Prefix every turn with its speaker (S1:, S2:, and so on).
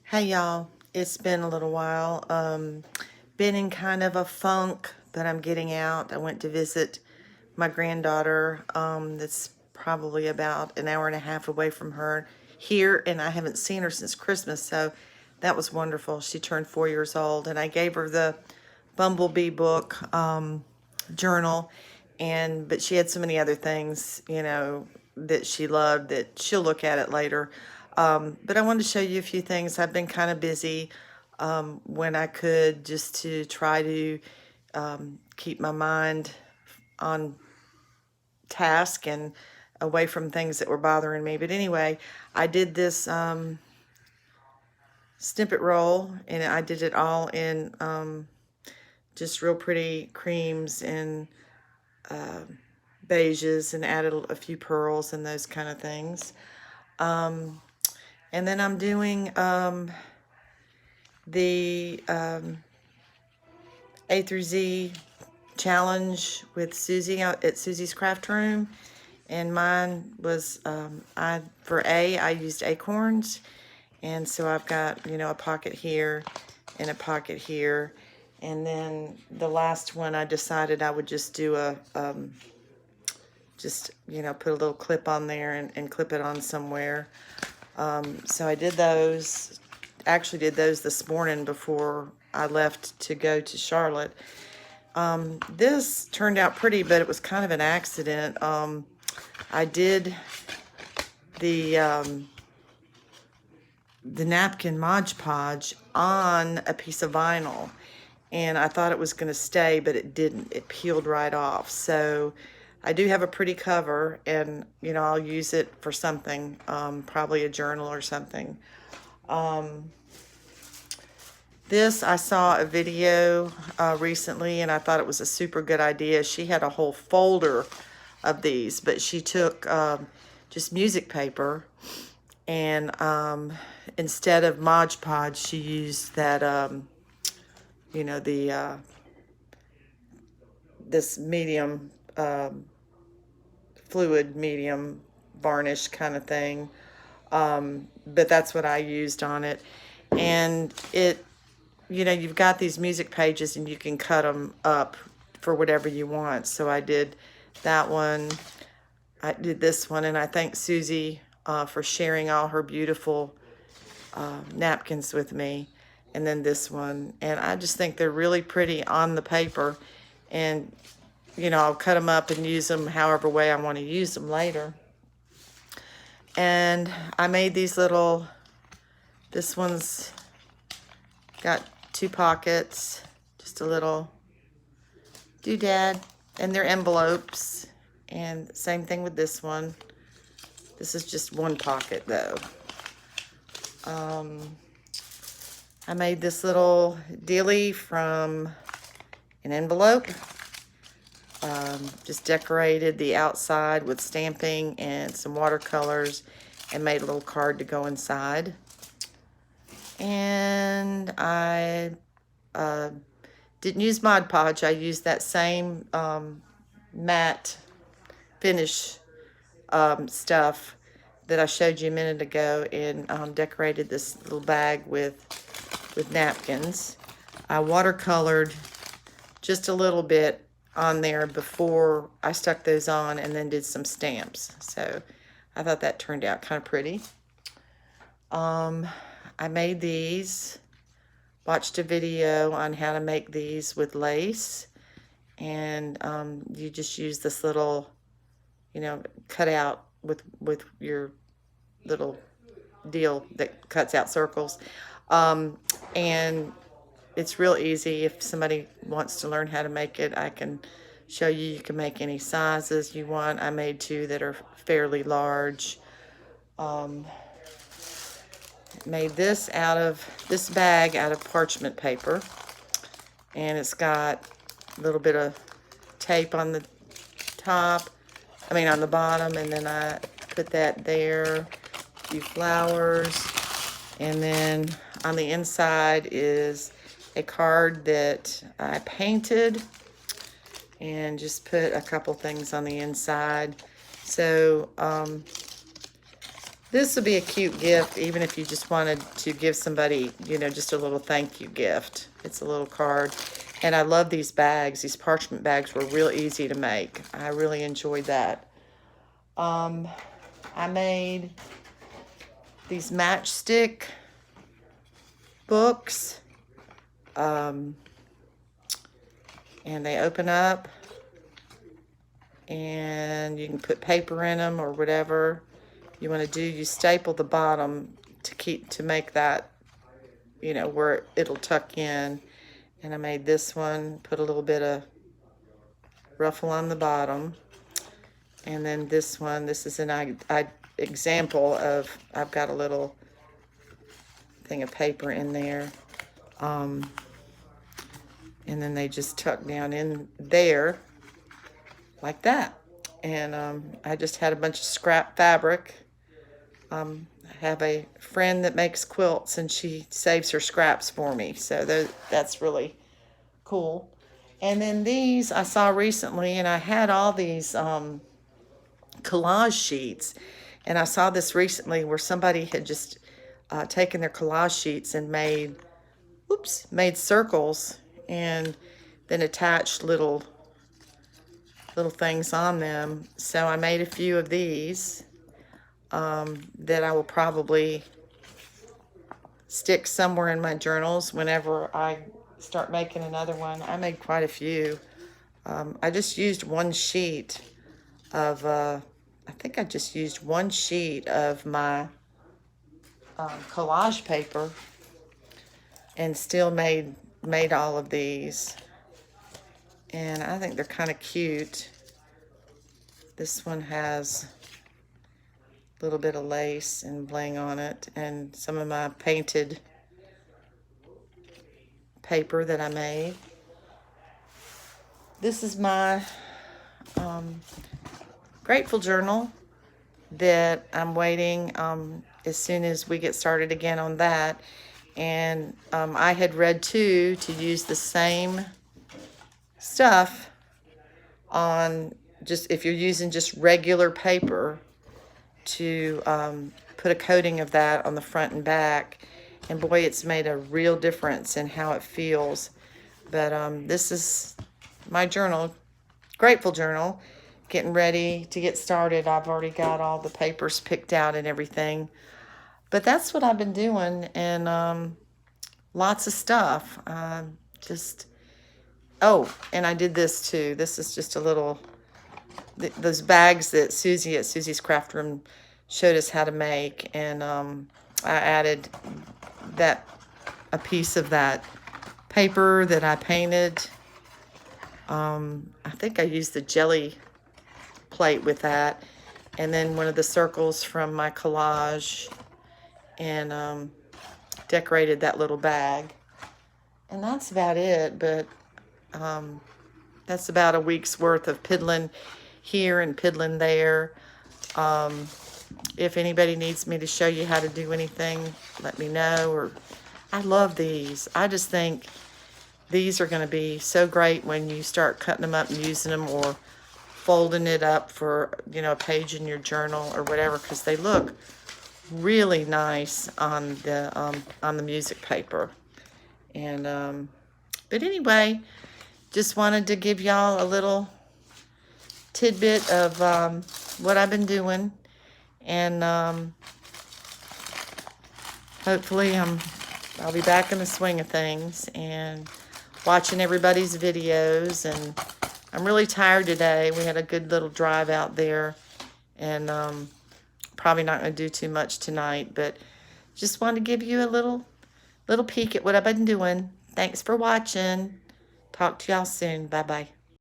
S1: Hey y'all, it's been a little while. Been in kind of a funk, but I'm getting out. I went to visit my granddaughter, that's probably about an hour and a half away from her here, and I haven't seen her since Christmas, so that was wonderful. She turned 4 years old, and I gave her the Bumblebee book journal, but she had so many other things, that she loved that she'll look at it later. But I wanted to show you a few things. I've been kind of busy when I could, just to try to keep my mind on task and away from things that were bothering me. But anyway, I did this snippet roll, and I did it all in just real pretty creams and beiges, and added a few pearls and those kind of things. And then I'm doing the A through Z challenge with Susie out at Susie's Craft Room. And mine was, for A, I used acorns. And so I've got, a pocket here and a pocket here. And then the last one, I decided I would just do put a little clip on there and clip it on somewhere. So I did those, actually did those this morning before I left to go to Charlotte. This turned out pretty, but it was kind of an accident. I did the napkin Mod Podge on a piece of vinyl, and I thought it was going to stay, but it didn't. It peeled right off. So I do have a pretty cover, and I'll use it for something, probably a journal or something. This, I saw a video recently, and I thought it was a super good idea. She had a whole folder of these, but she took just music paper, and instead of Mod Podge, she used that, this medium, fluid medium varnish kind of thing. But that's what I used on it. And you've got these music pages, and you can cut them up for whatever you want. So I did that one. I did this one, and I thank Susie for sharing all her beautiful napkins with me. And then this one. And I just think they're really pretty on the paper. And, I'll cut them up and use them however way I want to use them later. And I made these little, this one's got 2 pockets, just a little doodad, and they're envelopes. And same thing with this one. This is just 1 pocket though. I made this little dealie from an envelope. Just decorated the outside with stamping and some watercolors, and made a little card to go inside. And I didn't use Mod Podge. I used that same matte finish stuff that I showed you a minute ago, and decorated this little bag with napkins. I watercolored just a little bit on there before I stuck those on, and then did some stamps. So I thought that turned out kind of pretty. I made these, watched a video on how to make these with lace, and you just use this little, cut out with your little deal that cuts out circles. And it's real easy. If somebody wants to learn how to make it, I can show you. You can make any sizes you want. I made 2 that are fairly large. Made this bag out of parchment paper, and it's got a little bit of tape on the top, on the bottom, and then I put that there, a few flowers, and then on the inside is a card that I painted, and just put a couple things on the inside. So This would be a cute gift, even if you just wanted to give somebody, you know, just a little thank you gift. It's a little card. And I love these bags. These parchment bags were real easy to make. I really enjoyed that. I made these matchstick books. And they open up. And you can put paper in them or whatever you want to do. You staple the bottom to make that, you know, where it'll tuck in. And I made this one, put a little bit of ruffle on the bottom. And then this one, this is an example of, I've got a little thing of paper in there. And then they just tuck down in there like that. And I just had a bunch of scrap fabric. I have a friend that makes quilts, and she saves her scraps for me. So that's really cool. And then these I saw recently, and I had all these collage sheets. And I saw this recently where somebody had just taken their collage sheets and made circles and then attached little things on them. So I made a few of these that I will probably stick somewhere in my journals whenever I start making another one. I made quite a few. I just used one sheet of, I think I just used one sheet of my collage paper and still made all of these. And I think they're kind of cute. This one has a little bit of lace and bling on it, and some of my painted paper that I made. This is my grateful journal that I'm waiting as soon as we get started again on that. And I had read too to use the same stuff on just, if you're using just regular paper, to put a coating of that on the front and back. And boy, it's made a real difference in how it feels. But this is my journal, grateful journal, getting ready to get started. I've already got all the papers picked out and everything. But that's what I've been doing, and lots of stuff. Oh, and I did this too. This is just a little, those bags that Susie at Susie's Craft Room showed us how to make, and I added a piece of that paper that I painted. I think I used the jelly plate with that, and then one of the circles from my collage, and decorated that little bag. And that's about it. But that's about a week's worth of piddling here and piddling there. If anybody needs me to show you how to do anything, let me know. Or I love these. I just think these are going to be so great when you start cutting them up and using them, or folding it up for, you know, a page in your journal or whatever, because they look really nice on the music paper. And but anyway, just wanted to give y'all a little tidbit of what I've been doing, and hopefully I'll be back in the swing of things and watching everybody's videos. And I'm really tired today. We had a good little drive out there, and probably not going to do too much tonight, but just wanted to give you a little peek at what I've been doing. Thanks for watching. Talk to y'all soon. Bye-bye.